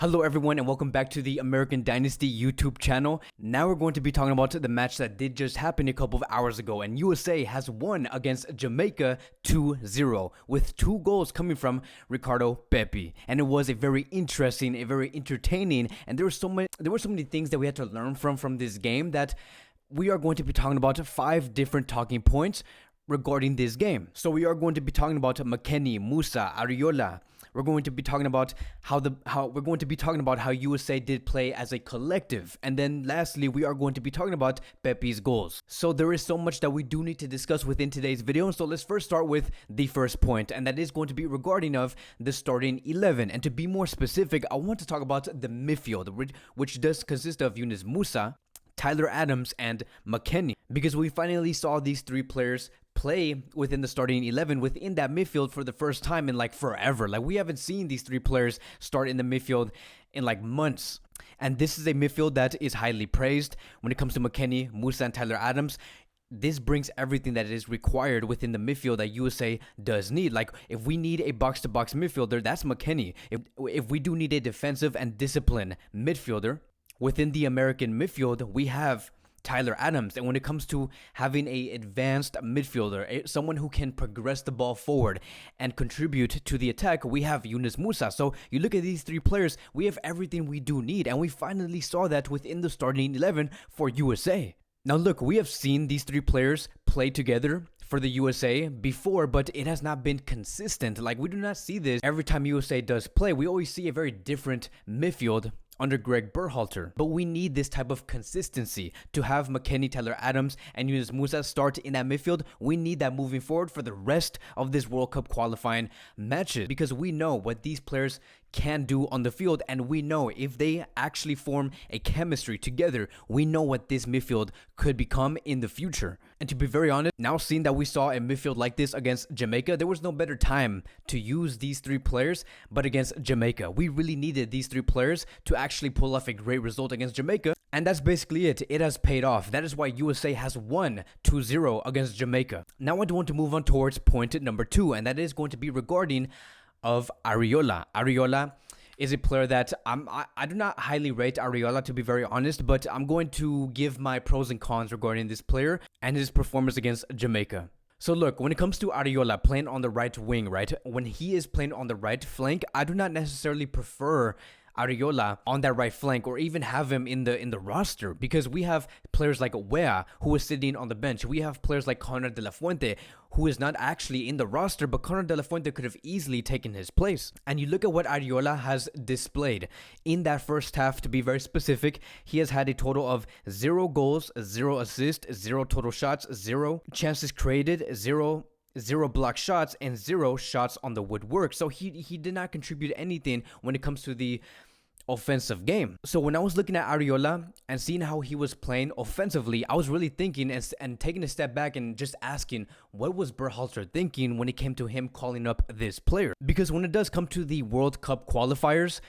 Hello everyone and welcome back to the American Dynasty YouTube channel. Now we're going to be talking about the match that did just happen a couple of hours ago, and USA has won against Jamaica 2-0 with 2 goals coming from Ricardo Pepi. And it was a very interesting, a very entertaining, and there were so many things that we had to learn from this game that we are going to be talking about 5 different talking points regarding this game. So we are going to be talking about McKennie, Musa, Ariola. We're going to be talking about how USA did play as a collective, and then lastly we are going to be talking about Pepi's goals. So there is so much that we do need to discuss within today's video. So let's first start with the first point, and that is going to be regarding of the starting 11. And to be more specific, I want to talk about the midfield, which does consist of Yunus Musa, Tyler Adams, and McKennie, because we finally saw these 3 players play within the starting 11 within that midfield for the first time in like forever. Like, we haven't seen these 3 players start in the midfield in like months. And this is a midfield that is highly praised when it comes to McKennie, Musa, and Tyler Adams. This brings everything that is required within the midfield that USA does need. Like, if we need a box-to-box midfielder, that's McKennie. If we do need a defensive and disciplined midfielder within the American midfield, we have Tyler Adams. And when it comes to having a advanced midfielder, someone who can progress the ball forward and contribute to the attack, we have Yunus Musa. So you look at these 3 players, we have everything we do need, and we finally saw that within the starting 11 for USA. Now look, we have seen these 3 players play together for the USA before, but it has not been consistent. Like, we do not see this every time USA does play. We always see a very different midfield under Greg Berhalter, but we need this type of consistency to have McKennie, Tyler Adams, and Yunus Musa start in that midfield. We need that moving forward for the rest of this World Cup qualifying matches, because we know what these players can do on the field, and we know if they actually form a chemistry together, we know what this midfield could become in the future. And to be very honest, now seeing that we saw a midfield like this against Jamaica, there was no better time to use these 3 players but against Jamaica. We really needed these 3 players to actually pull off a great result against Jamaica, and that's basically it. It has paid off. That is why USA has won 2-0 against Jamaica. Now I do want to move on towards point number 2, and that is going to be regarding of Ariola. Ariola is a player that I do not highly rate Ariola, to be very honest, but I'm going to give my pros and cons regarding this player and his performance against Jamaica. So look, when it comes to Ariola playing on the right wing, right, when he is playing on the right flank, I do not necessarily prefer Ariola on that right flank or even have him in the roster, because we have players like Wea who is sitting on the bench. We have players like Conrad de la Fuente who is not actually in the roster, but Conrad de la Fuente could have easily taken his place. And you look at what Ariola has displayed in that first half. To be very specific, he has had a total of 0 goals, 0 assists, 0 total shots, 0 chances created, 0 block shots, and 0 shots on the woodwork. So he did not contribute anything when it comes to the offensive game. So when I was looking at Ariola and seeing how he was playing offensively, I was really thinking and taking a step back and just asking, what was Berhalter thinking when it came to him calling up this player? Because when it does come to the World Cup qualifiers,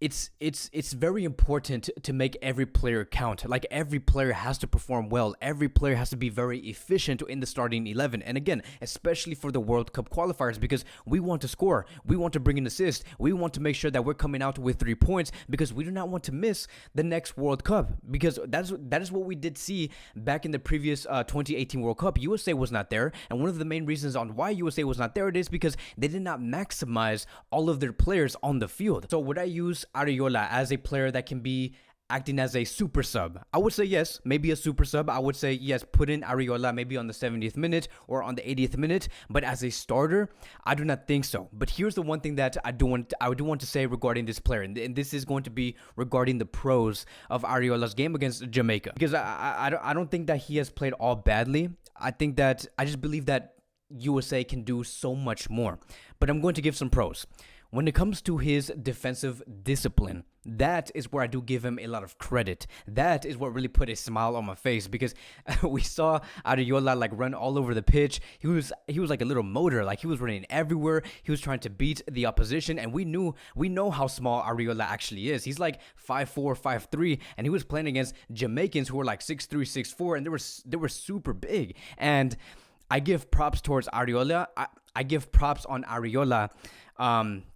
it's very important to make every player count. Like, every player has to perform well. Every player has to be very efficient in the starting 11. And again, especially for the World Cup qualifiers, because we want to score. We want to bring an assist. We want to make sure that we're coming out with 3 points, because we do not want to miss the next World Cup, because that is what we did see back in the previous 2018 World Cup. USA was not there, and one of the main reasons on why USA was not there, it is because they did not maximize all of their players on the field. So would I use Ariola as a player that can be acting as a super sub? I would say yes, maybe a super sub. I would say yes, put in Ariola maybe on the 70th minute or on the 80th minute, but as a starter, I do not think so. But here's the one thing that I do want to say regarding this player, and this is going to be regarding the pros of Ariola's game against Jamaica, because I don't think that he has played all badly. I just believe that USA can do so much more. But I'm going to give some pros. When it comes to his defensive discipline, that is where I do give him a lot of credit. That is what really put a smile on my face, because we saw Ariola like run all over the pitch. He was like a little motor. Like, he was running everywhere. He was trying to beat the opposition, and we know how small Ariola actually is. He's like 5'4", 5'3", and he was playing against Jamaicans who were like 6'3", 6'4", and they were super big. And I give props towards Ariola. I give props on Ariola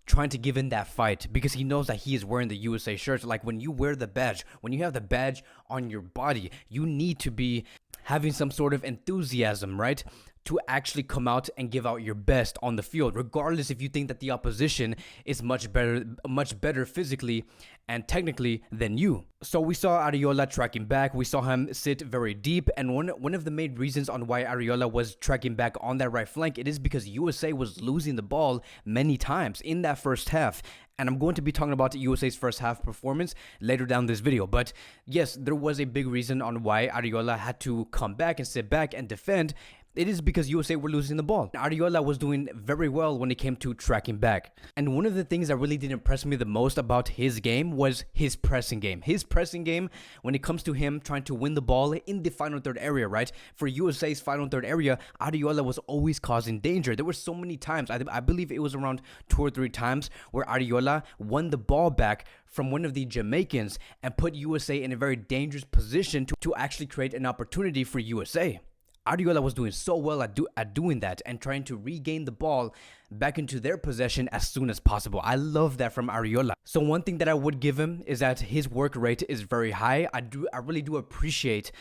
trying to give in that fight because he knows that he is wearing the USA shirt. Like when you wear the badge, when you have the badge on your body, you need to be having some sort of enthusiasm, right? To actually come out and give out your best on the field, regardless if you think that the opposition is much better physically and technically than you. So we saw Arriola tracking back. We saw him sit very deep. And one of the main reasons on why Arriola was tracking back on that right flank, it is because USA was losing the ball many times in that first half. And I'm going to be talking about USA's first half performance later down this video. But yes, there was a big reason on why Arriola had to come back and sit back and defend. It is because USA were losing the ball. Arriola was doing very well when it came to tracking back. And one of the things that really did impress me the most about his game was his pressing game. His pressing game, when it comes to him trying to win the ball in the final third area, right? For USA's final third area, Arriola was always causing danger. There were so many times, I believe it was around 2 or 3 times, where Arriola won the ball back from one of the Jamaicans and put USA in a very dangerous position to actually create an opportunity for USA. Arriola was doing so well at doing that and trying to regain the ball back into their possession as soon as possible. I love that from Arriola. So one thing that I would give him is that his work rate is very high. I really do appreciate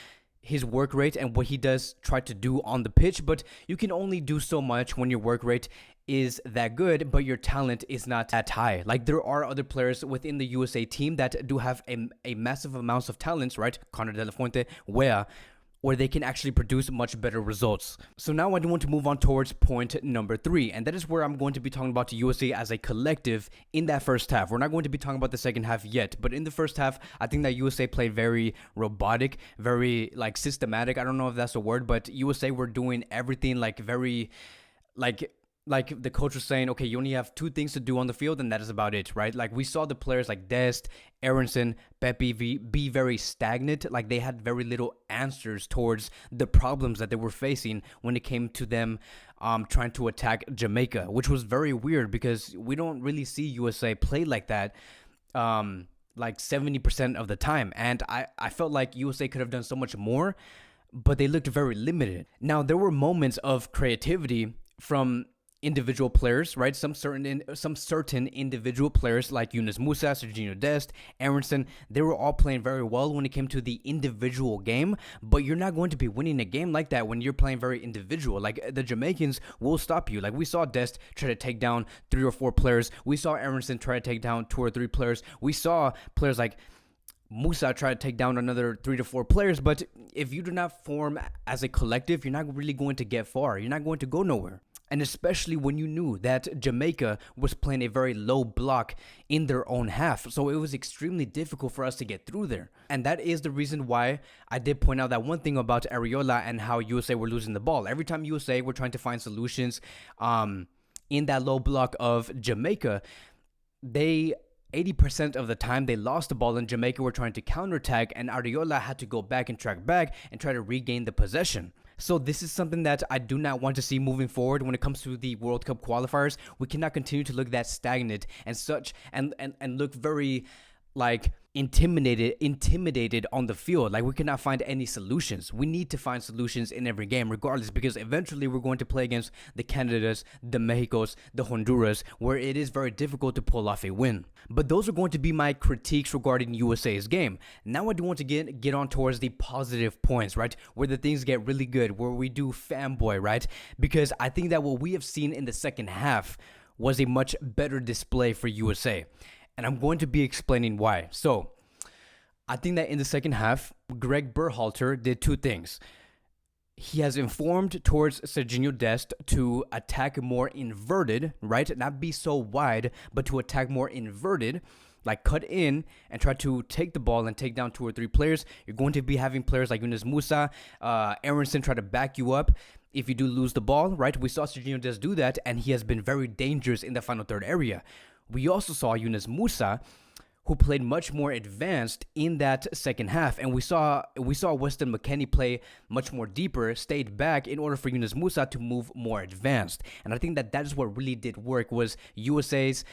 his work rate and what he does try to do on the pitch, but you can only do so much when your work rate is that good, but your talent is not that high. Like there are other players within the USA team that do have a massive amounts of talents, right? Connor De La Fuente, where they can actually produce much better results. So now I do want to move on towards point number 3, and that is where I'm going to be talking about the USA as a collective in that first half. We're not going to be talking about the second half yet, but in the first half, I think that USA played very robotic, very like systematic. I don't know if that's a word, but USA were doing everything like very like the coach was saying, okay, you only have 2 things to do on the field, and that is about it, right? Like we saw the players like Dest, Aaronson, Pepi be very stagnant. Like they had very little answers towards the problems that they were facing when it came to them trying to attack Jamaica, which was very weird because we don't really see USA play like that like 70% of the time. And I felt like USA could have done so much more, but they looked very limited. Now, there were moments of creativity from individual players, right? Some certain individual players like Yunus Musa, Sergiño Dest, Aaronson, they were all playing very well when it came to the individual game, but you're not going to be winning a game like that when you're playing very individual. Like the Jamaicans will stop you. Like we saw Dest try to take down 3 or 4 players. We saw Aaronson try to take down 2 or 3 players. We saw players like Musa try to take down another 3 to 4 players, but if you do not form as a collective, you're not really going to get far. You're not going to go nowhere. And especially when you knew that Jamaica was playing a very low block in their own half. So it was extremely difficult for us to get through there. And that is the reason why I did point out that one thing about Arriola and how USA were losing the ball. Every time USA were trying to find solutions in that low block of Jamaica, 80% of the time they lost the ball and Jamaica were trying to counterattack, and Arriola had to go back and track back and try to regain the possession. So this is something that I do not want to see moving forward when it comes to the World Cup qualifiers. We cannot continue to look that stagnant and such and look very like intimidated on the field. Like we cannot find any solutions. We need to find solutions in every game regardless, because eventually we're going to play against the Canadas, the Mexicos, the Honduras, where it is very difficult to pull off a win. But those are going to be my critiques regarding USA's game. Now I do want to get on towards the positive points, right? Where the things get really good, where we do fanboy, right? Because I think that what we have seen in the second half was a much better display for USA. And I'm going to be explaining why. So, I think that in the second half, Greg Berhalter did 2 things. He has informed towards Sergiño Dest to attack more inverted, right? Not be so wide, but to attack more inverted, like cut in and try to take the ball and take down 2 or 3 players. You're going to be having players like Yunus Musa, Aaronson try to back you up if you do lose the ball, right? We saw Sergiño Dest do that, and he has been very dangerous in the final third area. We also saw Yunus Musa, who played much more advanced in that second half, and we saw Weston McKennie play much more deeper, stayed back in order for Yunus Musa to move more advanced. And I think that is what really did work, was USA's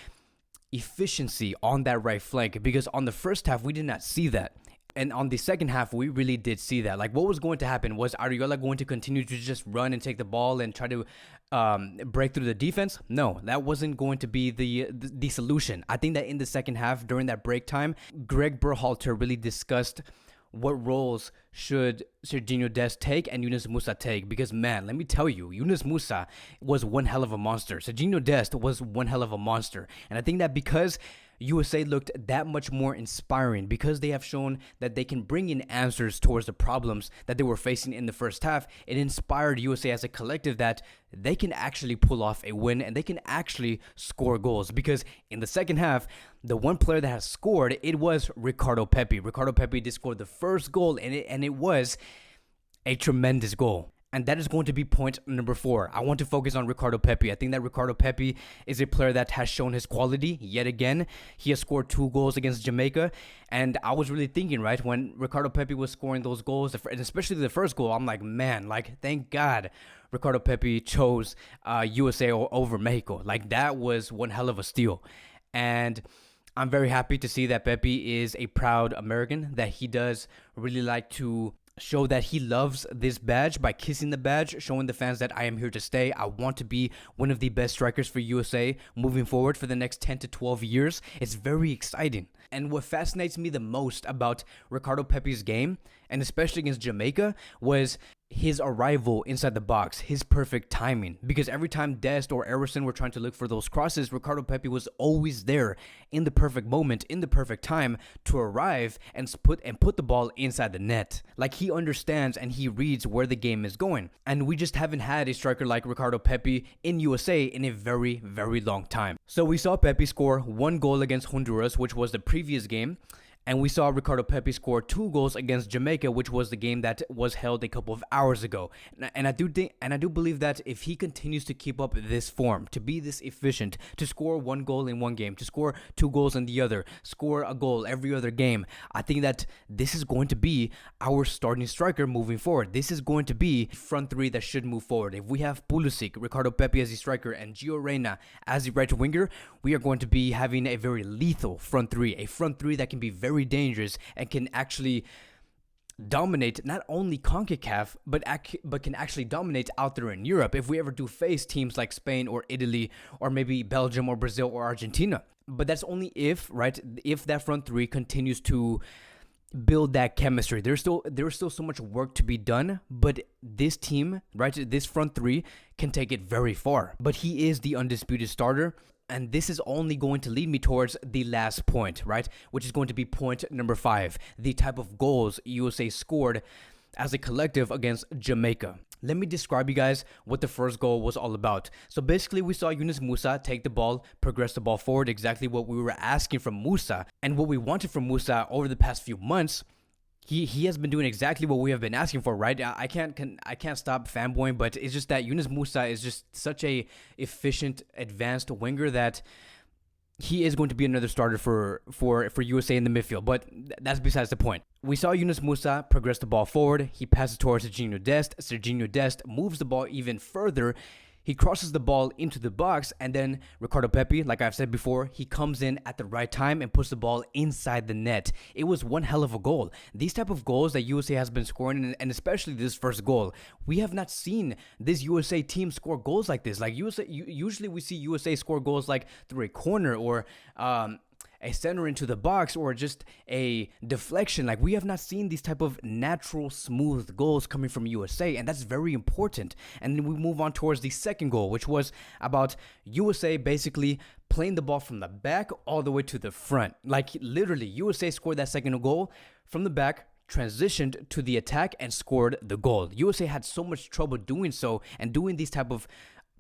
efficiency on that right flank, because on the first half we did not see that. And on the second half, we really did see that. Like, what was going to happen? Was Arriola going to continue to just run and take the ball and try to break through the defense? No, that wasn't going to be the solution. I think that in the second half, during that break time, Greg Berhalter really discussed what roles should Sergiño Dest take and Yunus Musa take? Because, man, let me tell you, Yunus Musa was one hell of a monster. Sergiño Dest was one hell of a monster. And I think that because USA looked that much more inspiring, because they have shown that they can bring in answers towards the problems that they were facing in the first half, it inspired USA as a collective that they can actually pull off a win and they can actually score goals. Because in the second half, the one player that has scored, it was Ricardo Pepi. Ricardo Pepi did score the first goal, and it was a tremendous goal. And that is going to be point number 4. I want to focus on Ricardo Pepi. I think that Ricardo Pepi is a player that has shown his quality yet again. He has scored 2 goals against Jamaica. And I was really thinking, right, when Ricardo Pepi was scoring those goals, and especially the first goal, I'm like, man, like, thank God Ricardo Pepi chose USA over Mexico. Like, that was one hell of a steal. And I'm very happy to see that Pepi is a proud American, that he does really like to show that he loves this badge by kissing the badge, showing the fans that I am here to stay. I want to be one of the best strikers for USA moving forward for the next 10 to 12 years. It's very exciting. And what fascinates me the most about Ricardo Pepi's game, and especially against Jamaica, was his arrival inside the box, his perfect timing. Because every time Dest or Aaronson were trying to look for those crosses, Ricardo Pepi was always there in the perfect moment, in the perfect time to arrive and put the ball inside the net. Like, he understands and he reads where the game is going. And we just haven't had a striker like Ricardo Pepi in USA in a very, very long time. So we saw Pepi score 1 goal against Honduras, which was the previous game. And we saw Ricardo Pepi score 2 goals against Jamaica, which was the game that was held a couple of hours ago. And I do believe that if he continues to keep up this form, to be this efficient, to score 1 goal in one game, to score 2 goals in the other, score a goal every other game, I think that this is going to be our starting striker moving forward. This is going to be front 3 that should move forward. If we have Pulisic, Ricardo Pepi as the striker, and Gio Reyna as the right winger, we are going to be having a very lethal front 3, a front 3 that can be very dangerous and can actually dominate not only Concacaf but can actually dominate out there in Europe if we ever do face teams like Spain or Italy or maybe Belgium or Brazil or Argentina. But that's only if that front 3 continues to build that chemistry. There's still so much work to be done, but this team, right, this front 3 can take it very far. But he is the undisputed starter. And this is only going to lead me towards the last point, right? Which is going to be point number 5, the type of goals USA scored as a collective against Jamaica. Let me describe you guys what the first goal was all about. So basically, we saw Yunus Musa take the ball, progress the ball forward, exactly what we were asking from Musa and what we wanted from Musa over the past few months. He has been doing exactly what we have been asking for, right? I can't stop fanboying, but it's just that Yunus Musa is just such a efficient, advanced winger that he is going to be another starter for USA in the midfield. But that's besides the point. We saw Yunus Musa progress the ball forward. He passes towards Sergiño Dest. Sergiño Dest moves the ball even further. He crosses the ball into the box, and then Ricardo Pepi, like I've said before, he comes in at the right time and puts the ball inside the net. It was one hell of a goal. These type of goals that USA has been scoring, and especially this first goal, we have not seen this USA team score goals like this. Like usually we see USA score goals like through a corner or a center into the box or just a deflection. Like, we have not seen these type of natural smooth goals coming from USA, and that's very important. And then we move on towards the second goal, which was about USA basically playing the ball from the back all the way to the front. Like, literally, USA scored that second goal from the back, transitioned to the attack, and scored the goal. USA had so much trouble doing so and doing these type of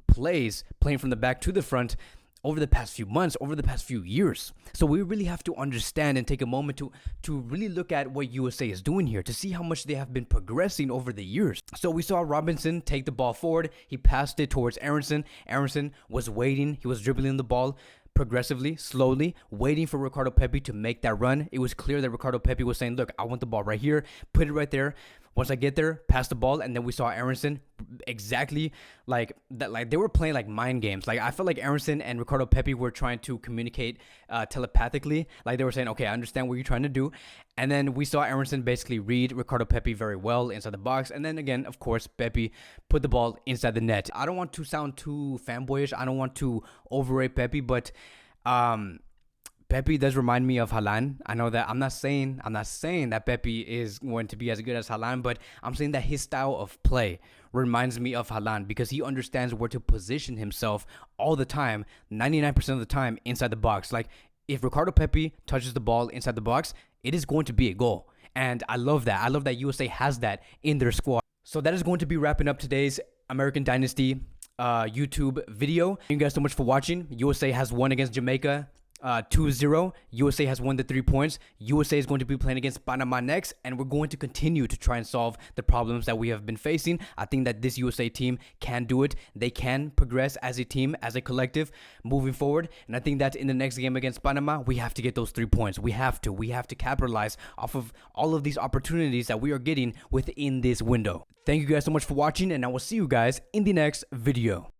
plays, playing from the back to the front, over the past few months, over the past few years. So we really have to understand and take a moment to really look at what USA is doing here, to see how much they have been progressing over the years. So we saw Robinson take the ball forward. He passed it towards Aaronson. Aaronson was waiting. He was dribbling the ball progressively, slowly, waiting for Ricardo Pepi to make that run. It was clear that Ricardo Pepi was saying, look, I want the ball right here, put it right there. Once I get there, pass the ball, and then we saw Aaronson exactly like that. Like they were playing like mind games. Like I felt like Aaronson and Ricardo Pepi were trying to communicate telepathically. Like they were saying, "Okay, I understand what you're trying to do." And then we saw Aaronson basically read Ricardo Pepi very well inside the box. And then again, of course, Pepi put the ball inside the net. I don't want to sound too fanboyish. I don't want to overrate Pepi, but Pepi does remind me of Haaland. I know that I'm not saying that Pepi is going to be as good as Haaland, but I'm saying that his style of play reminds me of Haaland because he understands where to position himself all the time, 99% of the time inside the box. Like if Ricardo Pepi touches the ball inside the box, it is going to be a goal. And I love that. I love that USA has that in their squad. So that is going to be wrapping up today's American Dynasty YouTube video. Thank you guys so much for watching. USA has won against Jamaica 2-0. USA has won the 3 points. USA is going to be playing against Panama next, and we're going to continue to try and solve the problems that we have been facing. I think that this USA team can do it. They can progress as a team, as a collective moving forward. And I think that in the next game against Panama, we have to get those 3 points. We have to capitalize off of all of these opportunities that we are getting within this window. Thank you guys so much for watching, and I will see you guys in the next video.